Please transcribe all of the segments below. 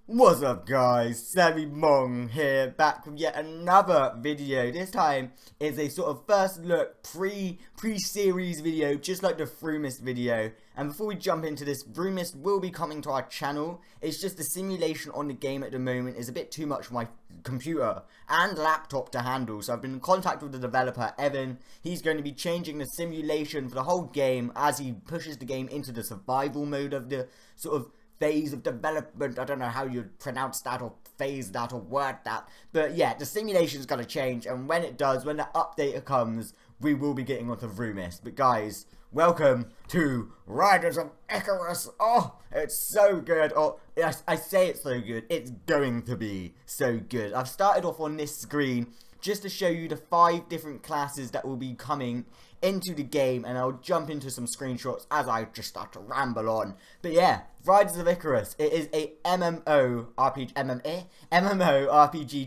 What's up guys, Sammy Mong here, back with yet another video. This time is a sort of first look pre-series video, just like the Vroomis video. And before we jump into this, Vroomis will be coming to our channel. It's just the simulation on the game at the moment is a bit too much for my computer and laptop to handle. So I've been in contact with the developer, Evan. He's going to be changing the simulation for the whole game as he pushes the game into the survival mode of the sort of phase of development. I don't know how you pronounce that or phase that or word that, but yeah, the simulation's gonna change, and when it does, when the update comes, we will be getting onto Vroomis. But guys, welcome to Riders of Icarus. Oh, it's so good. Oh, I say it's so good, it's going to be so good. I've started off on this screen just to show you the 5 different classes that will be coming into the game, and I'll jump into some screenshots as I just start to ramble on. But yeah, Riders of Icarus, it is a MMORPG,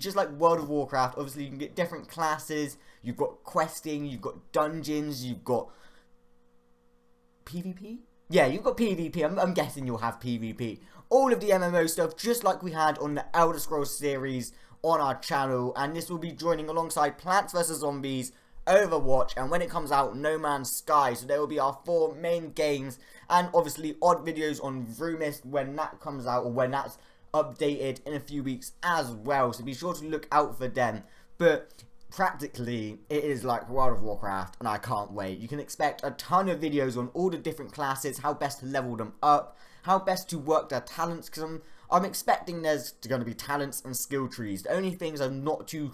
just like World of Warcraft. Obviously you can get different classes, you've got questing, you've got dungeons, you've got PvP? Yeah, you've got PvP, I'm guessing you'll have PvP. All of the MMO stuff, just like we had on the Elder Scrolls series on our channel, and this will be joining alongside Plants vs Zombies, Overwatch, and when it comes out, No Man's Sky. So there will be our 4 main games, and obviously odd videos on Vroomis when that comes out, or when that's updated in a few weeks as well, so be sure to look out for them. But practically it is like World of Warcraft, and I can't wait. You can expect a ton of videos on all the different classes, how best to level them up, how best to work their talents, because I'm expecting there's going to be talents and skill trees. The only things I'm not too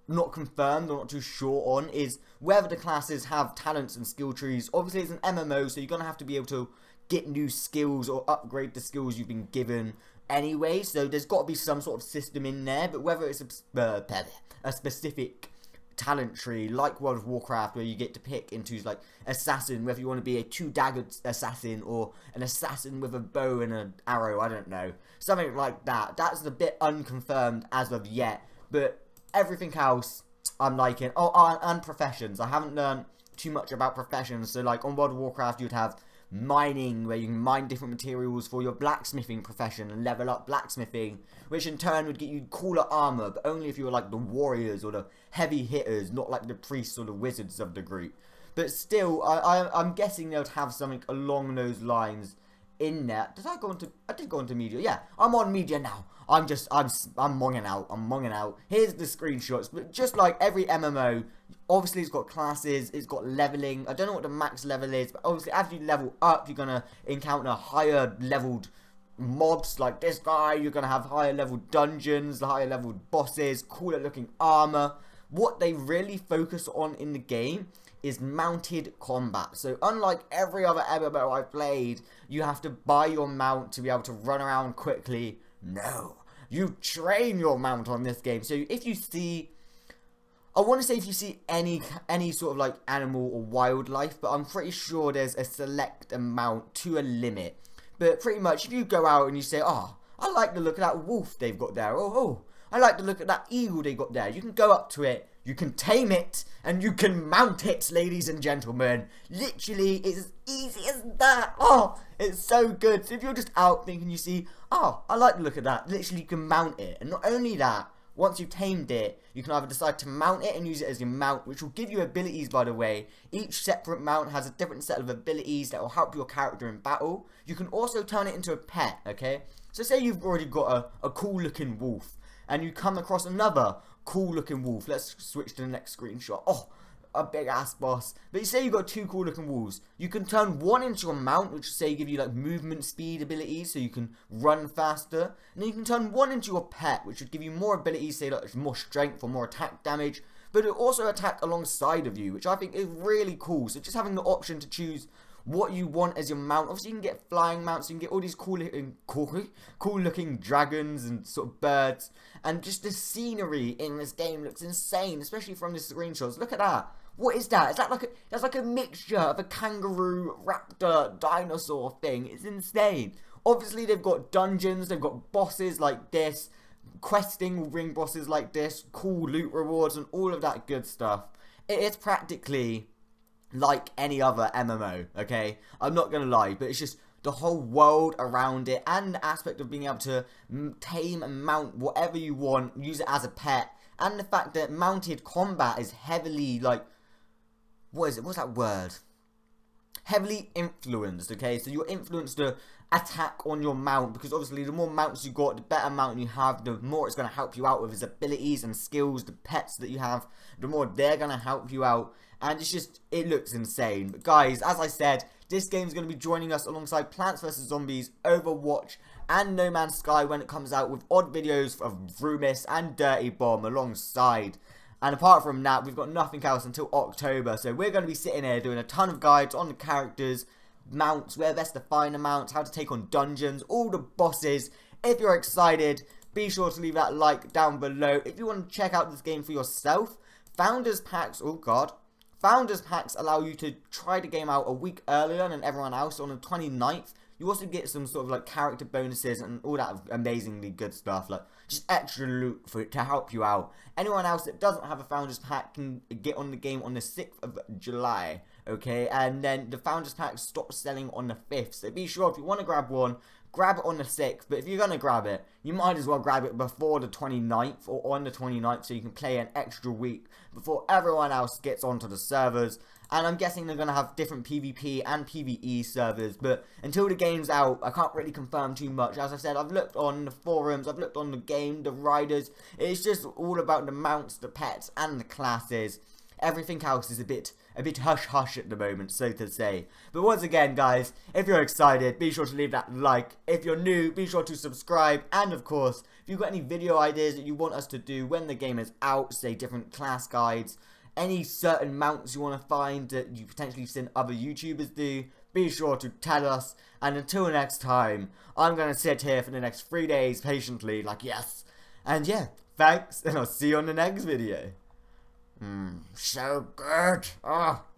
not confirmed or not too sure on is whether the classes have talents and skill trees. Obviously it's an MMO, so you're going to have to be able to get new skills or upgrade the skills you've been given anyway, so there's got to be some sort of system in there. But whether it's a specific talent tree like World of Warcraft, where you get to pick into like assassin, whether you want to be a 2-daggered assassin or an assassin with a bow and an arrow, I don't know, something like that. That's a bit unconfirmed as of yet, but everything else I'm liking. Oh, and professions. I haven't learned too much about professions. So like on World of Warcraft, you'd have mining, where you can mine different materials for your blacksmithing profession and level up blacksmithing, which in turn would get you cooler armor, but only if you were like the warriors or the heavy hitters, not like the priests or the wizards of the group. But still, I'm guessing they would have something along those lines in there. I did go into media. Yeah, I'm on media now. I'm monging out. Here's the screenshots. But just like every MMO, obviously it's got classes, it's got leveling. I don't know what the max level is, but obviously as you level up, you're gonna encounter higher leveled mobs like this guy. You're gonna have higher leveled dungeons, higher leveled bosses, cooler looking armor. What they really focus on in the game is mounted combat. So unlike every other MMO I've played, you have to buy your mount to be able to run around quickly. No, you train your mount on this game. So if you see, I want to say if you see any sort of like animal or wildlife, but I'm pretty sure there's a select amount to a limit. But pretty much if you go out and you say, oh, I like the look of that wolf they've got there, oh, I like the look at that eagle they got there, you can go up to it, you can tame it, and you can mount it, ladies and gentlemen. Literally, it's as easy as that. Oh, it's so good. So if you're just out thinking you see, oh, I like the look of that, literally you can mount it. And not only that, once you've tamed it, you can either decide to mount it and use it as your mount, which will give you abilities, by the way. Each separate mount has a different set of abilities that will help your character in battle. You can also turn it into a pet, okay? So say you've already got a cool looking wolf, and you come across another cool looking wolf. Let's switch to the next screenshot. Oh, a big ass boss. But you say you've got 2 cool looking wolves. You can turn one into a mount, which say give you like movement speed abilities, so you can run faster. And then you can turn one into your pet, which would give you more abilities, say like more strength or more attack damage. But it also attack alongside of you, which I think is really cool. So just having the option to choose what you want as your mount. Obviously you can get flying mounts, you can get all these cool looking dragons and sort of birds, and just the scenery in this game looks insane, especially from the screenshots. Look at that. What is that? Is that that's like a mixture of a kangaroo, raptor, dinosaur thing. It's insane. Obviously they've got dungeons, they've got bosses like this, questing will bring bosses like this, cool loot rewards and all of that good stuff. It is practically like any other MMO, okay? I'm not gonna lie, but it's just the whole world around it, and the aspect of being able to tame and mount whatever you want, use it as a pet, and the fact that mounted combat is heavily, like, what's that word? Heavily influenced, okay? So you're influenced to attack on your mount, because obviously the more mounts you got, the better mount you have, the more it's going to help you out with his abilities and skills. The pets that you have, the more they're going to help you out, and it's just, it looks insane. But guys, as I said, this game's going to be joining us alongside Plants vs Zombies, Overwatch, and No Man's Sky when it comes out, with odd videos of Vroomis and Dirty Bomb alongside. And apart from that, we've got nothing else until October. So we're going to be sitting here doing a ton of guides on the characters, mounts, where best to find the mounts, how to take on dungeons, all the bosses. If you're excited, be sure to leave that like down below. If you want to check out this game for yourself, Founders Packs, oh god, Founders Packs allow you to try the game out a week earlier than everyone else on the 29th. You also get some sort of like character bonuses and all that amazingly good stuff, like just extra loot for it to help you out. Anyone else that doesn't have a Founders Pack can get on the game on the 6th of July, okay? And then the Founders Pack stops selling on the 5th, so be sure if you want to grab one, grab it on the 6th, but if you're going to grab it, you might as well grab it before the 29th or on the 29th so you can play an extra week before everyone else gets onto the servers. And I'm guessing they're going to have different PvP and PvE servers, but until the game's out, I can't really confirm too much. As I said, I've looked on the forums, I've looked on the game, the riders. It's just all about the mounts, the pets, and the classes. Everything else is a bit hush-hush at the moment, so to say. But once again, guys, if you're excited, be sure to leave that like. If you're new, be sure to subscribe. And of course, if you've got any video ideas that you want us to do when the game is out, say different class guides, any certain mounts you want to find that you potentially seen other YouTubers do, be sure to tell us. And until next time, I'm going to sit here for the next 3 days patiently, like yes. And yeah, thanks, and I'll see you on the next video. So good. Oh.